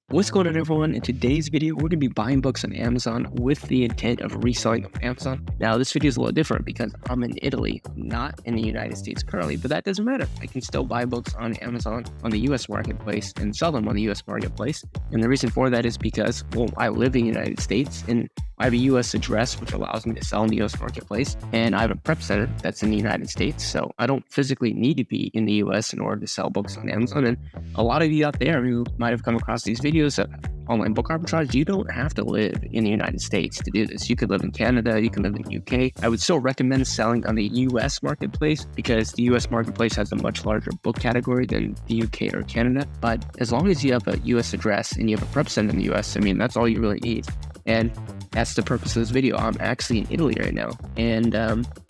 What's going on, everyone? In today's video, we're going to be buying books on Amazon with the intent of reselling them on Amazon. Now, this video is a little different because I'm in Italy, not in the United States currently, but that doesn't matter. I can still buy books on Amazon on the US marketplace and sell them on the US marketplace. And the reason for that is because, well, I live in the United States and I have a US address, which allows me to sell in the US marketplace. And I have a prep center that's in the United States. So I don't physically need to be in the US in order to sell books on Amazon. And a lot of you out there who might have come across these videos of online book arbitrage, you don't have to live in the United States to do this. You could live in Canada, you can live in the UK. I would still recommend selling on the US marketplace because the US marketplace has a much larger book category than the UK or Canada. But as long as you have a US address and you have a prep center in the US, I mean, that's all you really need. And that's the purpose of this video. I'm actually in Italy right now, and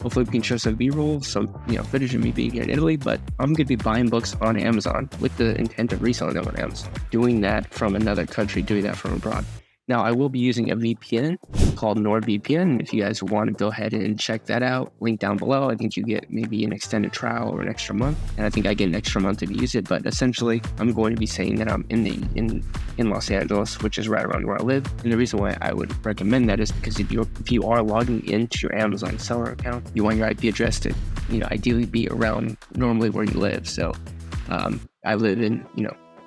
hopefully we can show some B-roll, some footage of me being here in Italy. But I'm going to be buying books on Amazon with the intent of reselling them on Amazon, doing that from another country, doing that from abroad. Now, I will be using a VPN called NordVPN. If you guys want to go ahead and check that out, link down below. I think you get maybe an extended trial or an extra month. And I think I get an extra month if you use it. But essentially, I'm going to be saying that I'm in Los Angeles, which is right around where I live. And the reason why I would recommend that is because if you are logging into your Amazon seller account, you want your IP address to ideally be around normally where you live. So I live in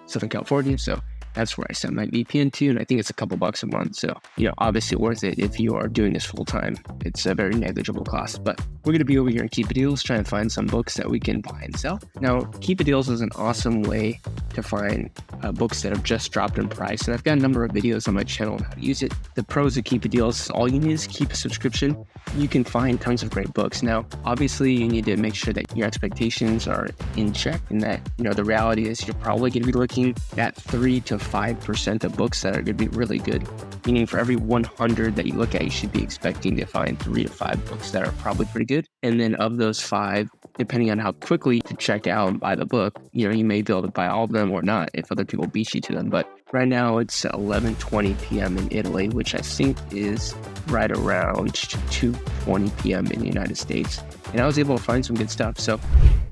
Southern California, so that's where I set my VPN to, and I think it's a couple bucks a month. So, obviously worth it if you are doing this full time. It's a very negligible cost, but we're going to be over here in Keepa Deals trying to find some books that we can buy and sell. Now, Keepa Deals is an awesome way to find books that have just dropped in price, and I've got a number of videos on my channel on how to use it. The pros of Keepa Deals, all you need is keep a subscription. You can find tons of great books. Now, obviously, you need to make sure that your expectations are in check, and that the reality is you're probably going to be looking at 3 to 5% of books that are going to be really good. Meaning for every 100 that you look at, you should be expecting to find 3 to 5 books that are probably pretty good. And then of those 5, depending on how quickly you check out and buy the book, you may be able to buy all of them or not if other people beat you to them. But right now it's 11:20 p.m. in Italy, which I think is right around 2:20 p.m. in the United States. And I was able to find some good stuff. So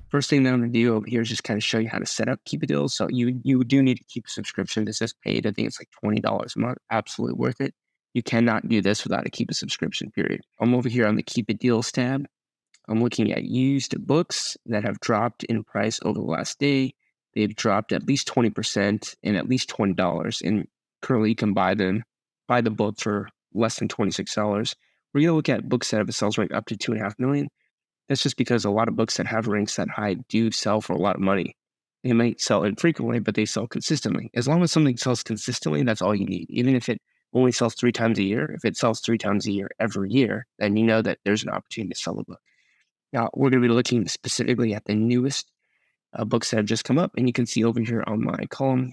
first thing that I'm going to do over here is just kind of show you how to set up Keepa Deals. So you do need to keep a subscription. This is paid. I think it's like $20 a month. Absolutely worth it. You cannot do this without a Keepa subscription, period. I'm over here on the Keepa Deals tab. I'm looking at used books that have dropped in price over the last day. They've dropped at least 20% and at least $20. And currently you can buy the book for less than $26. We're going to look at books that have a sales rank up to 2.5 million. That's just because a lot of books that have ranks that high do sell for a lot of money. They might sell infrequently, but they sell consistently. As long as something sells consistently, that's all you need. Even if it only sells 3 times a year, if it sells 3 times a year every year, then you know that there's an opportunity to sell a book. Now, we're going to be looking specifically at the newest books that have just come up. And you can see over here on my column,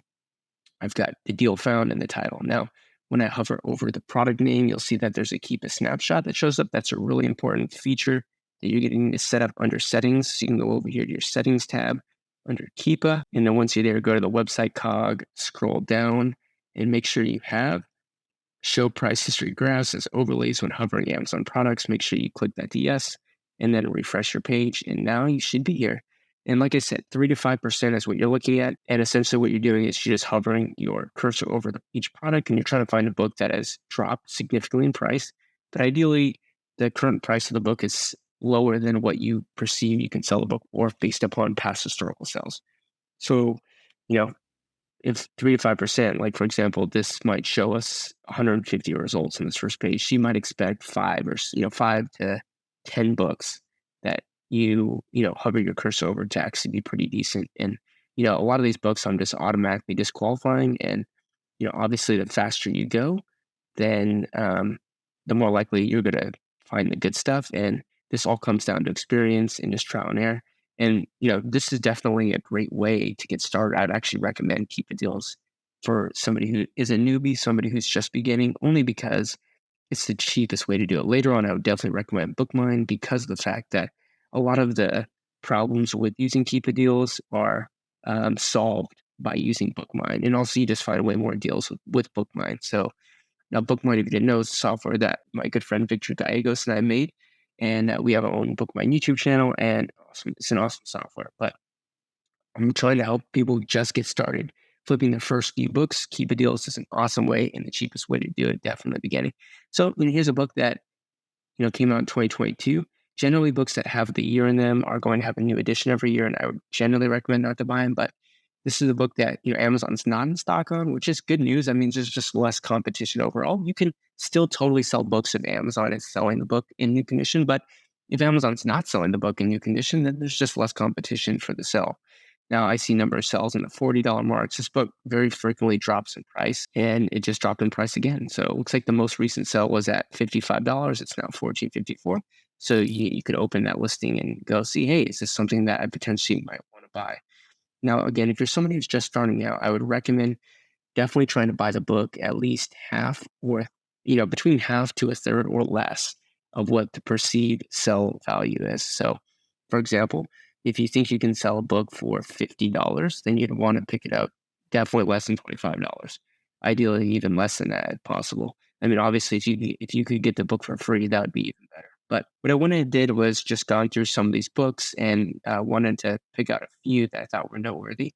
I've got the deal found and the title. Now, when I hover over the product name, you'll see that there's a Keepa snapshot that shows up. That's a really important feature that you're getting to set up under settings. So you can go over here to your settings tab under Keepa. And then once you're there, go to the website cog, scroll down, and make sure you have show price history graphs as overlays when hovering Amazon products. Make sure you click that to yes, and then refresh your page. And now you should be here. And like I said, 3 to 5% is what you're looking at. And essentially what you're doing is you're just hovering your cursor over each product, and you're trying to find a book that has dropped significantly in price. But ideally, the current price of the book is lower than what you perceive you can sell a book or based upon past historical sales. So, if 3 to 5%, like for example, this might show us 150 results on this first page, she might expect 5 to 10 books that you hover your cursor over to actually be pretty decent. And a lot of these books I'm just automatically disqualifying, and obviously the faster you go, then the more likely you're going to find the good stuff. And this all comes down to experience and just trial and error. And this is definitely a great way to get started. I'd actually recommend Keepa Deals for somebody who is a newbie, somebody who's just beginning, only because it's the cheapest way to do it. Later on, I would definitely recommend BookMine because of the fact that a lot of the problems with using Keepa Deals are solved by using BookMine. And also, you just find way more deals with BookMine. So now, BookMine, if you didn't know, is software that my good friend Victor Gallegos and I made. And we have our own BookMine YouTube channel, and it's an awesome software. But I'm trying to help people just get started flipping their first few books, Keepa Deal is just an awesome way and the cheapest way to do it, definitely in the beginning. So here's a book that came out in 2022. Generally, books that have the year in them are going to have a new edition every year, and I would generally recommend not to buy them. But this is a book that Amazon's not in stock on, which is good news. That means there's just less competition overall. You can still totally sell books if Amazon is selling the book in new condition, but if Amazon's not selling the book in new condition, then there's just less competition for the sale. Now, I see number of sales in the $40 marks. This book very frequently drops in price, and it just dropped in price again. So it looks like the most recent sale was at $55. It's now $14.54. So you could open that listing and go see, hey, is this something that I potentially might want to buy? Now, again, if you're somebody who's just starting out, I would recommend definitely trying to buy the book at least half or, between half to a third or less of what the perceived sell value is. So, for example, if you think you can sell a book for $50, then you'd want to pick it up definitely less than $25. Ideally, even less than that if possible. I mean, obviously, if you could get the book for free, that would be even better. But what I went and did was just gone through some of these books and wanted to pick out a few that I thought were noteworthy.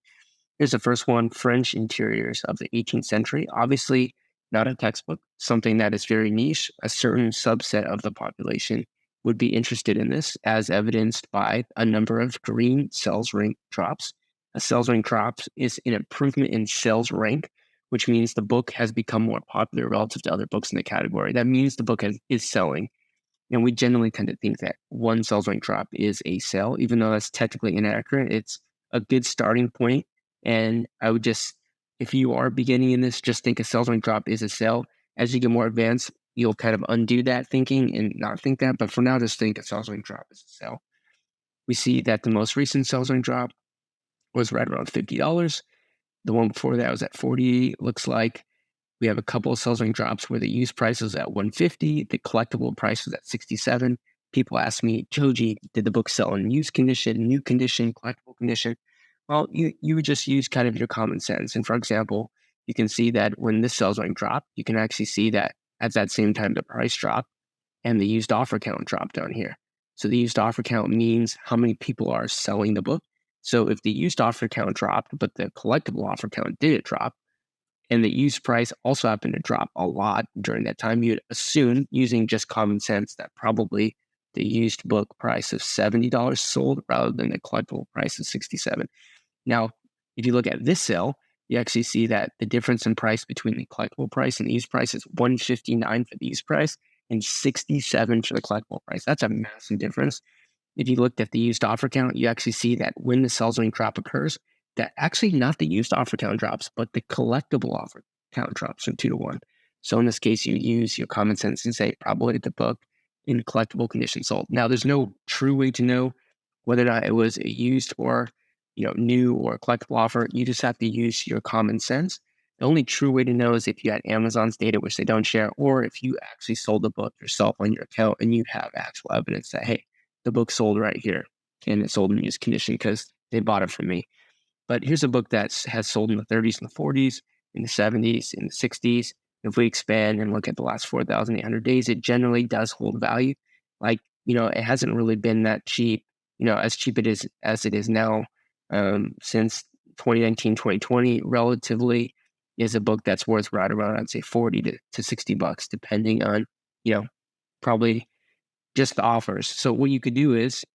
Here's the first one, French Interiors of the 18th Century. Obviously, not a textbook, something that is very niche. A certain subset of the population would be interested in this, as evidenced by a number of green sales rank drops. A sales rank drop is an improvement in sales rank, which means the book has become more popular relative to other books in the category. That means the book is selling. And we generally tend to think that one sales rank drop is a sale, even though that's technically inaccurate. It's a good starting point. And I would just, if you are beginning in this, just think a sales rank drop is a sale. As you get more advanced, you'll kind of undo that thinking and not think that. But for now, just think a sales rank drop is a sale. We see that the most recent sales rank drop was right around $50. The one before that was at $40, looks like. We have a couple of sales rank drops where the used price is at $150, the collectible price is at $67. People ask me, Joji, did the book sell in used condition, new condition, collectible condition? Well, you would just use kind of your common sense. And for example, you can see that when this sales rank dropped, you can actually see that at that same time the price dropped and the used offer count dropped down here. So the used offer count means how many people are selling the book. So if the used offer count dropped, but the collectible offer count didn't drop, and the used price also happened to drop a lot during that time, you'd assume, using just common sense, that probably the used book price of $70 sold rather than the collectible price of $67. Now, if you look at this sale, you actually see that the difference in price between the collectible price and the used price is $159 for the used price and $67 for the collectible price. That's a massive difference. If you looked at the used offer count, you actually see that when the sales rank drop occurs, that actually not the used offer count drops, but the collectible offer count drops from 2 to 1. So in this case, you use your common sense and say probably the book in collectible condition sold. Now, there's no true way to know whether or not it was a used or new or collectible offer. You just have to use your common sense. The only true way to know is if you had Amazon's data, which they don't share, or if you actually sold the book yourself on your account and you have actual evidence that, hey, the book sold right here and it sold in used condition because they bought it from me. But here's a book that has sold in the 30s and the 40s, in the 70s, in the 60s. If we expand and look at the last 4,800 days, it generally does hold value. Like, it hasn't really been that cheap, as cheap as it is now since 2019, 2020, relatively is a book that's worth right around, I'd say, 40 to $60, depending on, probably just the offers. So what you could do is,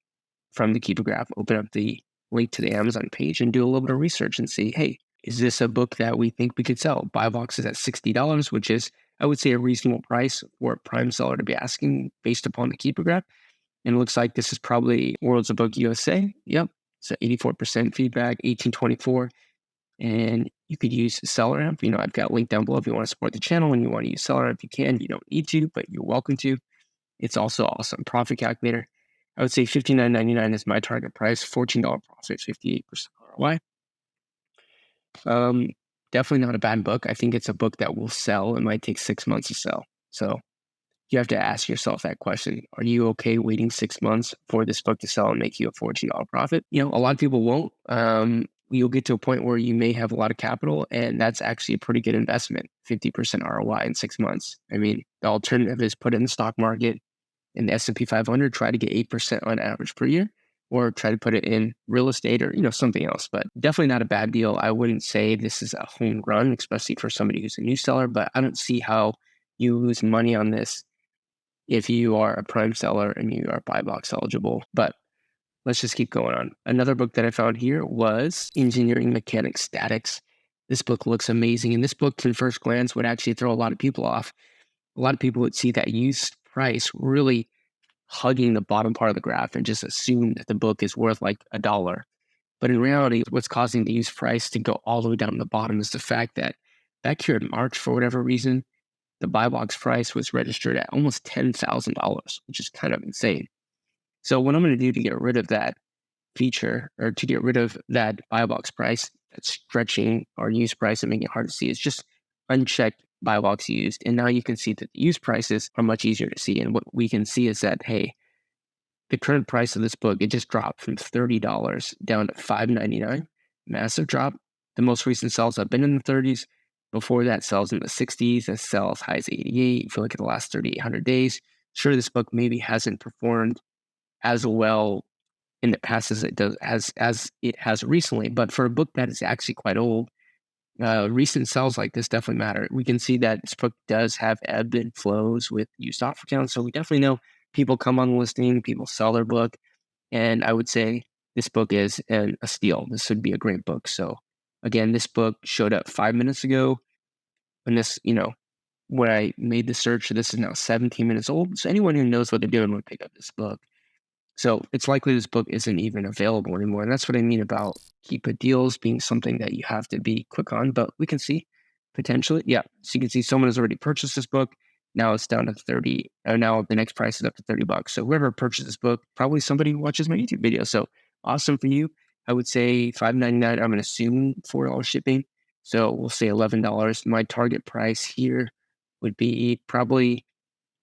from the Keepa graph, open up the link to the Amazon page and do a little bit of research and see, hey, is this a book that we think we could sell? Buy box is at $60, which is, I would say, a reasonable price for a prime seller to be asking based upon the Keepa graph. And it looks like this is probably Worlds of Book USA. Yep. So 84% feedback, 1824. And you could use Seller Amp. I've got a link down below if you want to support the channel and you want to use Seller Amp. You can. You don't need to, but you're welcome to. It's also awesome. Profit calculator. I would say $59.99 is my target price. $14 profit, 58% ROI. Definitely not a bad book. I think it's a book that will sell. It might take 6 months to sell. So you have to ask yourself that question. Are you okay waiting 6 months for this book to sell and make you a $14 profit? A lot of people won't. You'll get to a point where you may have a lot of capital, and that's actually a pretty good investment, 50% ROI in 6 months. I mean, the alternative is put it in the stock market, in the S&P 500, try to get 8% on average per year. or try to put it in real estate or, something else. But definitely not a bad deal. I wouldn't say this is a home run, especially for somebody who's a new seller, but I don't see how you lose money on this if you are a prime seller and you are buy box eligible. But let's just keep going on. Another book that I found here was Engineering Mechanics Statics. This book looks amazing. And this book, from first glance, would actually throw a lot of people off. A lot of people would see that used price really hugging the bottom part of the graph and just assume that the book is worth like $1. But in reality, what's causing the used price to go all the way down to the bottom is the fact that back here in March, for whatever reason, the buy box price was registered at almost $10,000, which is kind of insane. So what I'm going to do to get rid of that feature, or to get rid of that buy box price that's stretching our used price and making it hard to see, is just uncheck buy box used. And now you can see that the used prices are much easier to see. And what we can see is that, hey, the current price of this book, it just dropped from $30 down to $5.99. Massive drop. The most recent sells have been in the 30s. Before that, sells in the 60s. That sells high as 88. If you look at the last 3,800 days, sure, this book maybe hasn't performed as well in the past as it does as it has recently. But for a book that is actually quite old, recent sales like this definitely matter. We can see that this book does have ebb and flows with used offer counts. So we definitely know people come on the listing, people sell their book. And I would say this book is a steal. This would be a great book. So again, this book showed up 5 minutes ago. And this, when I made the search, this is now 17 minutes old. So anyone who knows what they're doing would pick up this book. So it's likely this book isn't even available anymore. And that's what I mean about Keepa Deals being something that you have to be quick on. But we can see potentially, yeah. So you can see someone has already purchased this book. Now it's down to 30. Now the next price is up to $30. So whoever purchased this book, probably somebody who watches my YouTube video. So awesome for you. I would say $5.99. I'm going to assume $4 shipping. So we'll say $11. My target price here would be probably,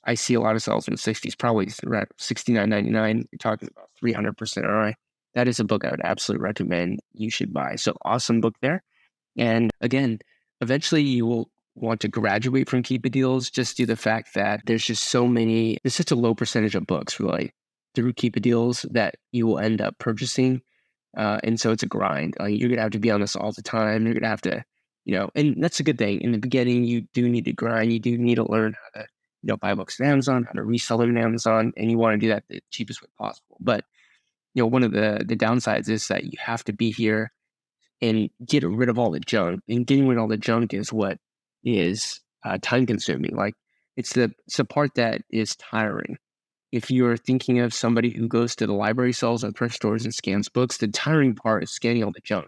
I see a lot of sales in the 60s, probably around $69.99. You're talking about 300% ROI. That is a book I would absolutely recommend you should buy. So awesome book there. And again, eventually you will want to graduate from Keepa Deals just due to the fact that there's such a low percentage of books really through Keepa Deals that you will end up purchasing. And so it's a grind. You're going to have to be on this all the time. You're going to have to, and that's a good thing. In the beginning, you do need to grind. You do need to learn how to buy books on Amazon, how to resell them on Amazon, and you want to do that the cheapest way possible. But, one of the downsides is that you have to be here and get rid of all the junk. And getting rid of all the junk is what is time consuming. Like it's the part that is tiring. If you're thinking of somebody who goes to the library sales or thrift stores and scans books, the tiring part is scanning all the junk.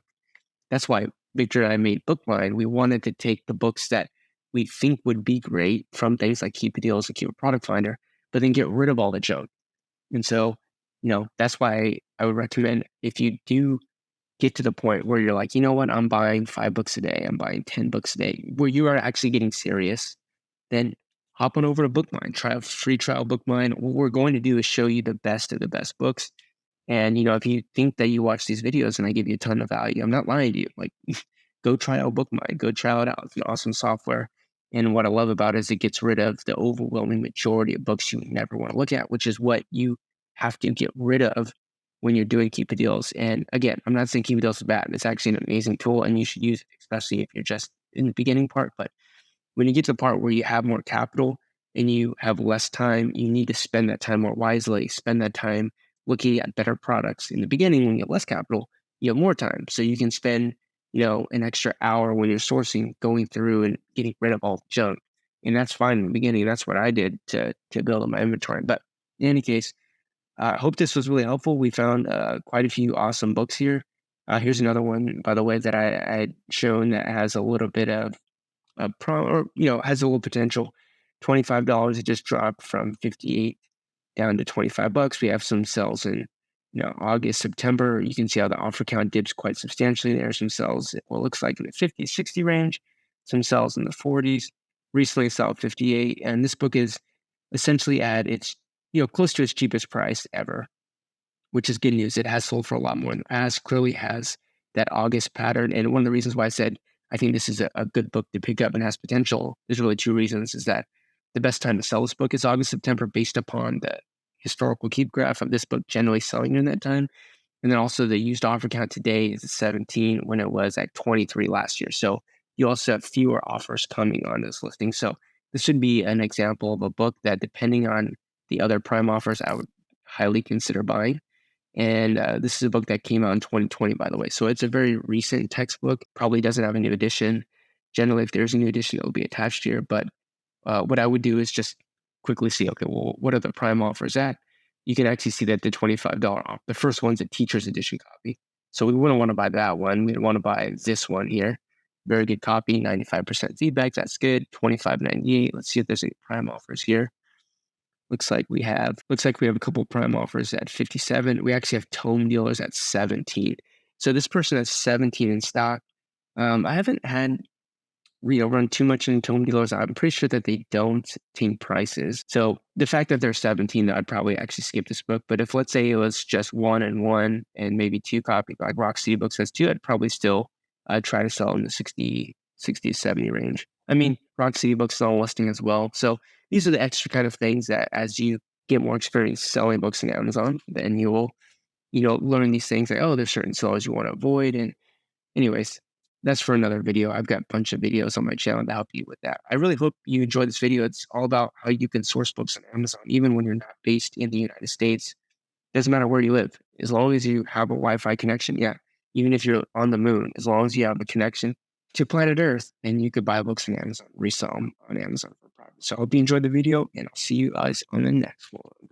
That's why Victor and I made BookMine. We wanted to take the books that we think would be great from things like Keepa Deals and Keepa Product Finder, but then get rid of all the junk. And so, that's why I would recommend if you do get to the point where you're like, you know what, I'm buying 5 books a day, I'm buying 10 books a day, where you are actually getting serious, then hop on over to BookMine, try a free trial BookMine. What we're going to do is show you the best of the best books. And, if you think that you watch these videos and I give you a ton of value, I'm not lying to you. Like, go try out BookMine, go try it out. It's an awesome software. And what I love about it is it gets rid of the overwhelming majority of books you never want to look at, which is what you have to get rid of when you're doing Keepa Deals. And again, I'm not saying Keepa Deals is bad. It's actually an amazing tool and you should use it, especially if you're just in the beginning part. But when you get to the part where you have more capital and you have less time, you need to spend that time more wisely, spend that time looking at better products. In the beginning, when you have less capital, you have more time. So you can spend, an extra hour when you're sourcing, going through and getting rid of all the junk. And that's fine in the beginning. That's what I did to build up my inventory. But in any case, I hope this was really helpful. We found quite a few awesome books here. Here's another one, by the way, that I had shown that has a little bit of has a little potential. $25. It just dropped from 58 down to $25. We have some sales in August, September. You can see how the offer count dips quite substantially. There are some sales what looks like in the 50, 60 range, some sales in the 40s. Recently sold 58, and this book is essentially at its close to its cheapest price ever, which is good news. It has sold for a lot more in the past. Clearly has that August pattern, and one of the reasons why I said I think this is a good book to pick up and has potential. There's really 2 reasons. Is that the best time to sell this book is August, September, based upon the historical keep graph of this book generally selling in that time. And then also the used offer count today is at 17 when it was at 23 last year. So you also have fewer offers coming on this listing. So this should be an example of a book that, depending on the other prime offers, I would highly consider buying. And this is a book that came out in 2020, by the way. So it's a very recent textbook, probably doesn't have a new edition. Generally, if there's a new edition, it'll be attached here. But what I would do is just quickly see, okay, well, what are the prime offers at? You can actually see that the $25 off, the first one's a teacher's edition copy. So we wouldn't want to buy that one. We'd want to buy this one here. Very good copy, 95% feedback. That's good. $25.98. Let's see if there's any prime offers here. Looks like we have a couple prime offers at 57. We actually have tome dealers at 17. So this person has 17 in stock. I haven't had run too much in tome dealers. I'm pretty sure that they don't take prices. So the fact that they're 17, I'd probably actually skip this book. But if, let's say, it was just one and maybe two copies, like Rock City Books has two, I'd probably still try to sell in the 60 to 70 range. I mean, Rock City Books is on listing as well. So these are the extra kind of things that, as you get more experience selling books on Amazon, then you will, learn these things like, oh, there's certain sellers you want to avoid. And anyways, that's for another video. I've got a bunch of videos on my channel to help you with that. I really hope you enjoyed this video. It's all about how you can source books on Amazon, even when you're not based in the United States. Doesn't matter where you live. As long as you have a Wi-Fi connection, yeah. Even if you're on the moon, as long as you have a connection to planet Earth, then you could buy books on Amazon, resell them on Amazon for profit. So I hope you enjoyed the video, and I'll see you guys on the next one.